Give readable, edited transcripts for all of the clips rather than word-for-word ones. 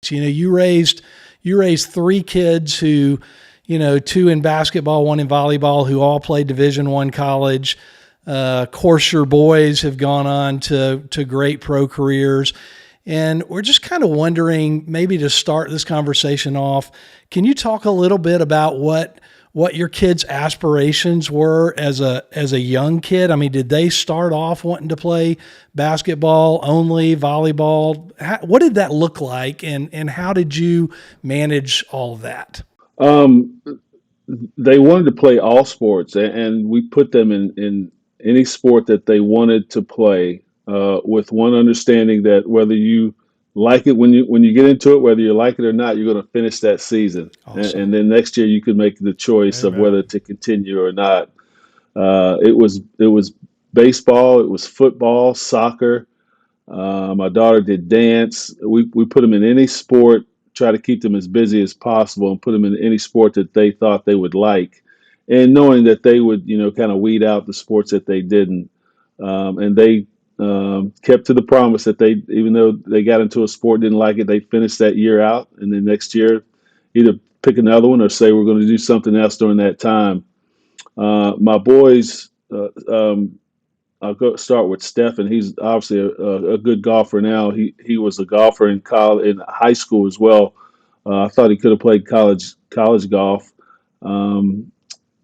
teammates. You raised three kids who, two in basketball, one in volleyball, who all played Division I college. Of course, your boys have gone on to great pro careers. And we're just kind of wondering, maybe to start this conversation off, can you talk a little bit about what your kids' aspirations were as a young kid? I mean, did they start off wanting to play basketball only, volleyball? What did that look like, and how did you manage all of that? Um, they wanted to play all sports, and we put them in any sport that they wanted to play, with one understanding that whether you like it when you get into it, whether you like it or not, you're going to finish that season, Awesome. and then next year you could make the choice of whether Amen. to continue or not. It was baseball, it was football, soccer. My daughter did dance. We put them in any sport, try to keep them as busy as possible, and put them in any sport that they thought they would like, and knowing that they would, kind of weed out the sports that they didn't. And they kept to the promise that even though they got into a sport, didn't like it, they finished that year out, and then next year either pick another one or say we're going to do something else during that time. My boys. I'll go start with Seth, and he's obviously a good golfer now. He was a golfer in college, in high school as well. I thought he could have played college golf. Um,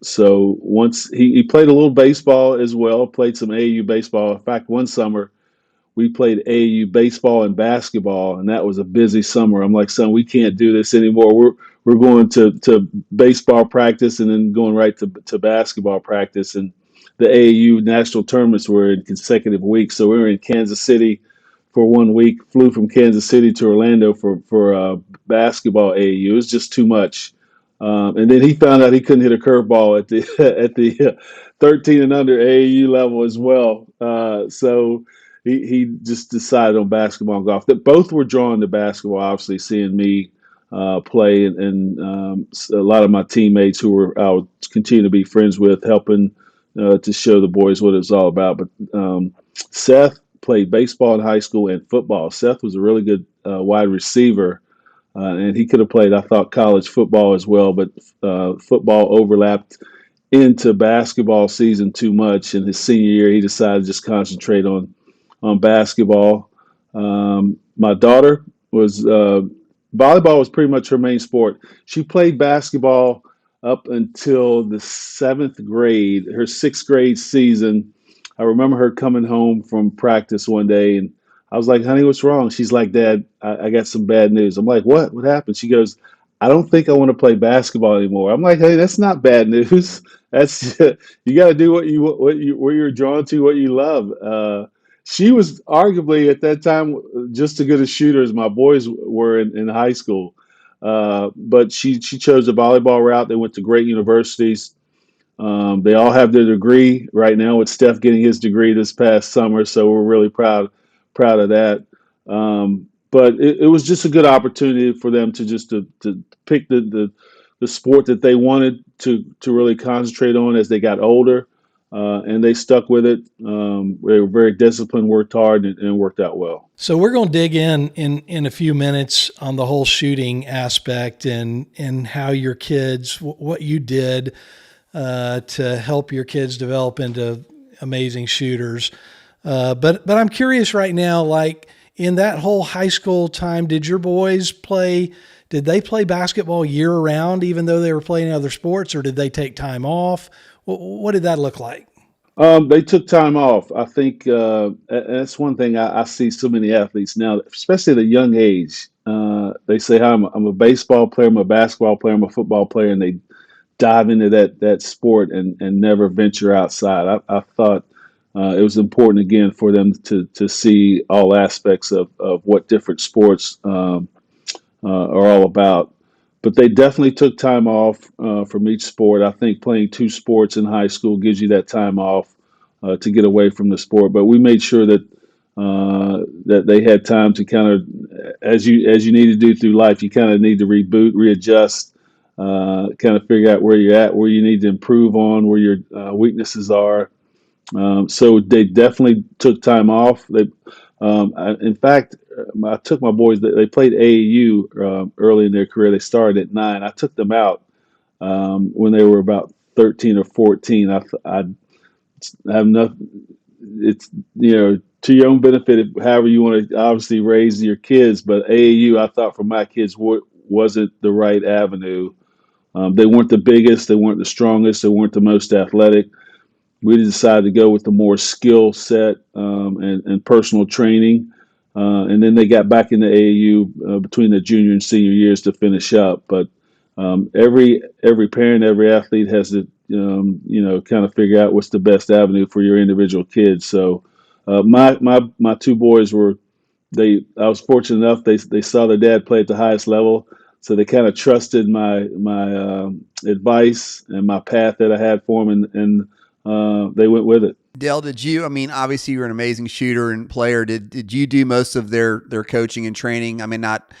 so once he played a little baseball as well, played some AAU baseball. In fact, one summer we played AAU baseball and basketball, and that was a busy summer. I'm like, son, we can't do this anymore. We're going to baseball practice and then going right to basketball practice. And the AAU national tournaments were in consecutive weeks. So we were in Kansas City for 1 week, flew from Kansas City to Orlando for basketball AAU. It was just too much. And then he found out he couldn't hit a curveball at the at the 13 and under AAU level as well. So he just decided on basketball and golf. That both were drawn to basketball. Obviously, seeing me play, and a lot of my teammates who I'll continue to be friends with, helping to show the boys what it's all about. But Seth played baseball in high school and football. Seth was a really good wide receiver, and he could have played, I thought, college football as well. But football overlapped into basketball season too much. In his senior year, he decided to just concentrate on basketball. My daughter was volleyball was pretty much her main sport. She played basketball up until the seventh grade, her sixth grade season. I remember her coming home from practice one day, and I was like, "Honey, what's wrong?" She's like, "Dad, I got some bad news." I'm like, "What? What happened?" She goes, "I don't think I want to play basketball anymore." I'm like, "Hey, that's not bad news. That's you got to do what you where you're drawn to, what you love." She was arguably at that time just as good a shooter as my boys were in high school. But she chose the volleyball route. They went to great universities. They all have their degree right now, with Steph getting his degree this past summer. So we're really proud of that. But it was just a good opportunity for them to pick the sport that they wanted to really concentrate on as they got older, and they stuck with it. They were very disciplined, worked hard, and worked out well. So we're going to dig in a few minutes on the whole shooting aspect and how your kids, what you did to help your kids develop into amazing shooters. But I'm curious right now, like in that whole high school time, did your boys play? Did they play basketball year round, even though they were playing other sports, or did they take time off? What did that look like? They took time off. I think that's one thing I see so many athletes now, especially at a young age. They say, I'm a baseball player, I'm a basketball player, I'm a football player, and they dive into that sport and never venture outside. I thought it was important again for them to see all aspects of what different sports are all about. But they definitely took time off from each sport. I think playing two sports in high school gives you that time off to get away from the sport. But we made sure that they had time to kind of, as you need to do through life, you kind of need to reboot, readjust, kind of figure out where you're at, where you need to improve on, where your weaknesses are. So they definitely took time off. In fact, I took my boys. They played AAU early in their career. They started at 9. I took them out when they were about 13 or 14. I have nothing. It's to your own benefit, however you want to obviously raise your kids. But AAU, I thought for my kids wasn't the right avenue. They weren't the biggest, they weren't the strongest, they weren't the most athletic. We decided to go with the more skill set and personal training. And then they got back into AAU between the junior and senior years to finish up. But every parent, every athlete has to kind of figure out what's the best avenue for your individual kids. So my two boys were I was fortunate enough they saw their dad play at the highest level, so they kind of trusted my advice and my path that I had for them, and they went with it. Dell, did you? I mean, obviously you're an amazing shooter and player. Did you do most of their coaching and training? I mean, not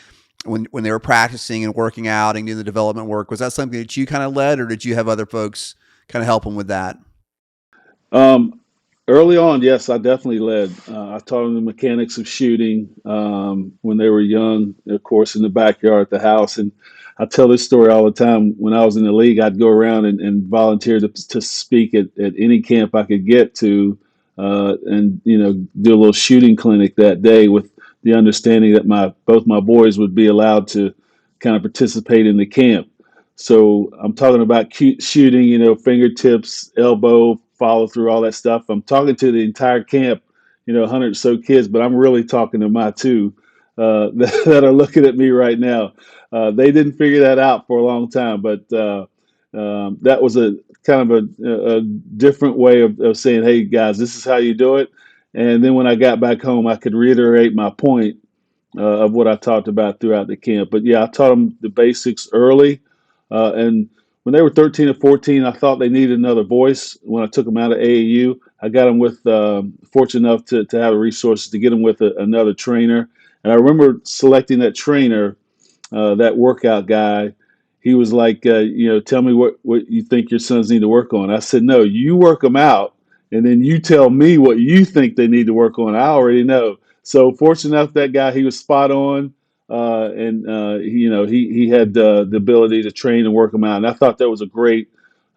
when they were practicing and working out and doing the development work. Was that something that you kind of led, or did you have other folks kind of help them with that? Early on, yes, I definitely led. I taught them the mechanics of shooting when they were young, of course, in the backyard at the house. And I tell this story all the time. When I was in the league, I'd go around and volunteer to speak at any camp I could get to, and do a little shooting clinic that day with the understanding that both my boys would be allowed to kind of participate in the camp. So I'm talking about shooting, fingertips, elbow, follow through, all that stuff. I'm talking to the entire camp, 100 or so kids, but I'm really talking to my two that are looking at me right now. They didn't figure that out for a long time, but that was a kind of a different way of saying, hey, guys, this is how you do it. And then when I got back home, I could reiterate my point of what I talked about throughout the camp. But yeah, I taught them the basics early. And when they were 13 or 14, I thought they needed another voice. When I took them out of AAU, I got them with, fortunate enough to have the resources to get them with another trainer. And I remember selecting that trainer, that workout guy. He was like, tell me what you think your sons need to work on. I said, no, you work them out, and then you tell me what you think they need to work on. I already know. So fortunate enough, that guy, he was spot on. And he had the ability to train and work them out. And I thought that was a great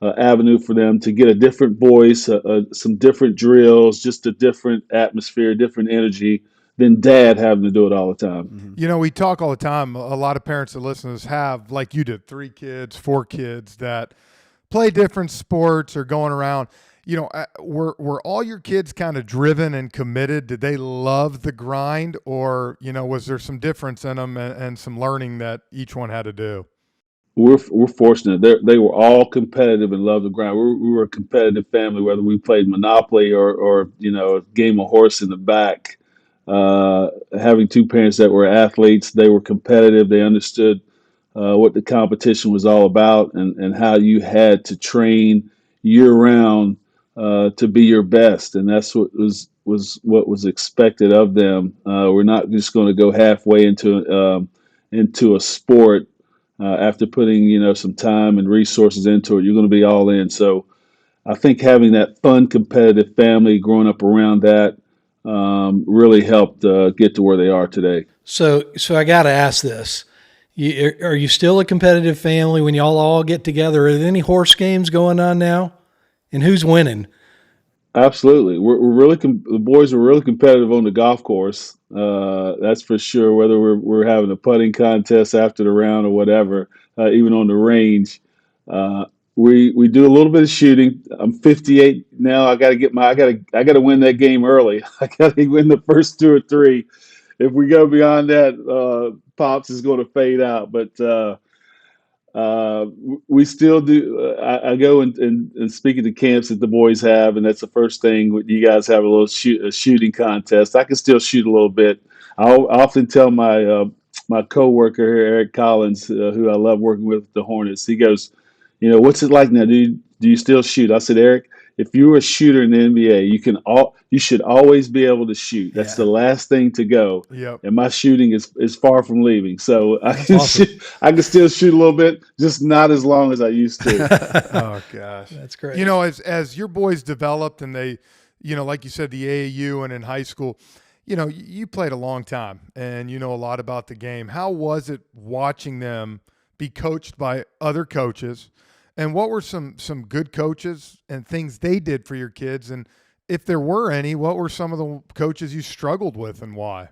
avenue for them to get a different voice, some different drills, just a different atmosphere, different energy than dad having to do it all the time. We talk all the time. A lot of parents that listen to us have, like you did, 3 kids, 4 kids that play different sports or going around. Were all your kids kind of driven and committed? Did they love the grind, or was there some difference in them and some learning that each one had to do? We're fortunate. They were all competitive and loved the grind. We were a competitive family, whether we played Monopoly or a game of horse in the back. Having 2 parents that were athletes, they were competitive. They understood what the competition was all about and how you had to train year round to be your best, and that's what was expected of them. We're not just going to go halfway into a sport after putting some time and resources into it. You're going to be all in. So I think having that fun, competitive family, growing up around that, really helped get to where they are today. So I got to ask this. Are you still a competitive family when y'all all get together? Are there any horse games going on now? And who's winning? Absolutely. We're really the boys are really competitive on the golf course. That's for sure. Whether we're having a putting contest after the round or whatever, even on the range, we do a little bit of shooting. I'm 58 now. I got to win that game early. I got to win the first 2 or 3. If we go beyond that, Pops is going to fade out. But we still do. I go and speak at the camps that the boys have, and that's the first thing. You guys have a little shooting contest. I can still shoot a little bit. I often tell my coworker here, Eric Collins, who I love working with the Hornets. He goes, what's it like now? Do you still shoot? I said, Eric, if you were a shooter in the NBA, you should always be able to shoot. That's the last thing to go. Yep. And my shooting is far from leaving. So I can awesome. I can still shoot a little bit, just not as long as I used to. Oh gosh, that's great. As your boys developed and they, like you said, the AAU and in high school, you played a long time and you know a lot about the game. How was it watching them be coached by other coaches? And what were some good coaches and things they did for your kids? And if there were any, what were some of the coaches you struggled with and why?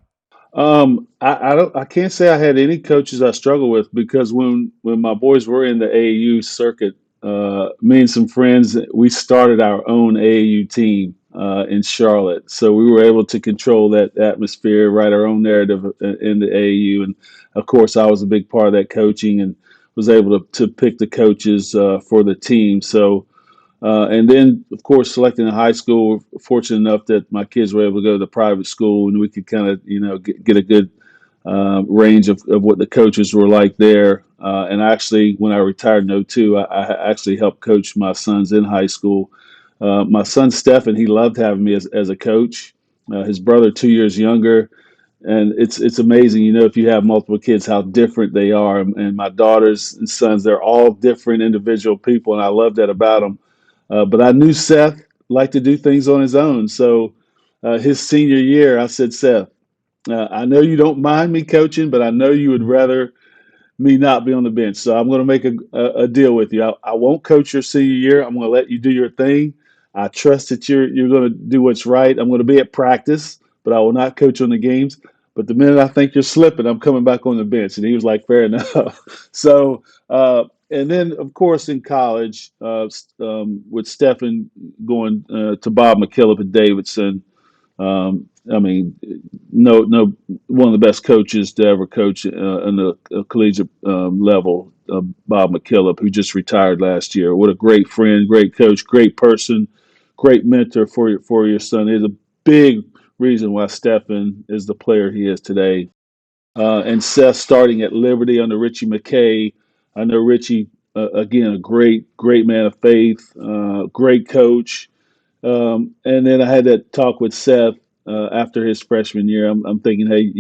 I can't say I had any coaches I struggled with because when my boys were in the AAU circuit, me and some friends, we started our own AAU team in Charlotte. So we were able to control that atmosphere, write our own narrative in the AAU. And of course, I was a big part of that coaching and was able to pick the coaches for the team. So and then, of course, selecting a high school, fortunate enough that my kids were able to go to the private school and we could kind of, get a good range of what the coaches were like there. And actually, when I retired in '02, I actually helped coach my sons in high school. My son, Stephen, he loved having me as a coach. His brother, 2 years younger. And it's amazing, if you have multiple kids, how different they are. And my daughters and sons, they're all different individual people, and I love that about them. But I knew Seth liked to do things on his own. So his senior year, I said, Seth, I know you don't mind me coaching, but I know you would rather me not be on the bench. So I'm going to make a deal with you. I won't coach your senior year. I'm going to let you do your thing. I trust that you're going to do what's right. I'm going to be at practice, but I will not coach on the games. But the minute I think you're slipping, I'm coming back on the bench. And he was like, fair enough. So, and then, of course, in college, with Stephen going to Bob McKillop at Davidson, I mean, no, one of the best coaches to ever coach in the collegiate level, Bob McKillop, who just retired last year. What a great friend, great coach, great person, great mentor for your son. He's a big reason why Stephen is the player he is today. And Seth starting at Liberty under Richie McKay. I know Richie, again, a great man of faith, great coach. And then I had that talk with Seth after his freshman year. I'm thinking, hey,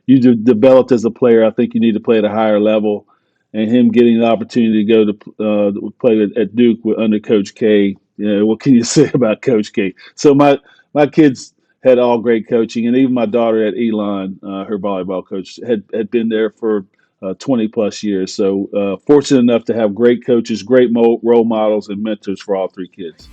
developed as a player. I think you need to play at a higher level. And him getting the opportunity to go to play at Duke under Coach K. What can you say about Coach K? So my kids had all great coaching, and even my daughter at Elon, her volleyball coach, had been there for 20 plus years. So fortunate enough to have great coaches, great role models, and mentors for all three kids.